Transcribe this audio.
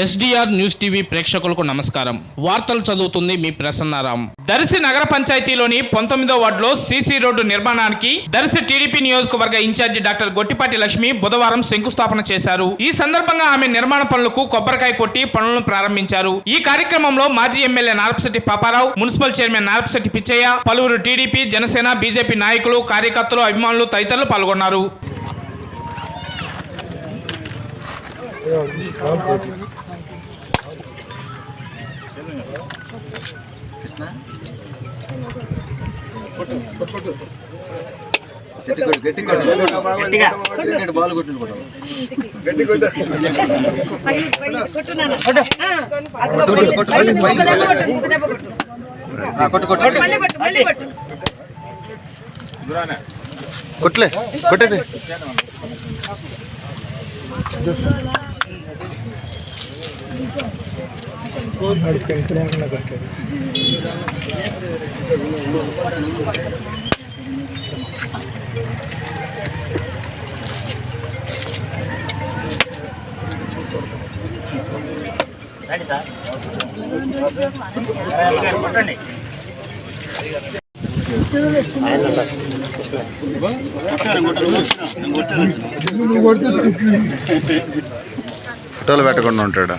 SDR news TV ప్రేక్షకులకు నమస్కారం. వార్తలు చదువుతుంది మీ ప్రసన్నారాం. దర్శి నగర పంచాయతీలోని 19వ వార్డులో సీసీ రోడ్డు నిర్మాణానికి దర్శి టీడీపీ నియోజకవర్గ ఇన్ఛార్జి డాక్టర్ గొట్టిపాటి లక్ష్మి బుధవారం శంకుస్థాపన చేశారు. ఈ సందర్భంగా ఆమె నిర్మాణ పనులకు కొబ్బరికాయ కొట్టి పనులను ప్రారంభించారు. ఈ కార్యక్రమంలో మాజీ MLA Narapasetti Paparao, municipal chairman Narapasetti Pichaiah, పలువురు టీడీపీ, జనసేన, బీజేపీ నాయకులు, కార్యకర్తలు, అభిమానులు తదితరులు పాల్గొన్నారు. కొట్లే కొట్టేసి ఫోటోలు పెట్టకుండా ఉంటాడా?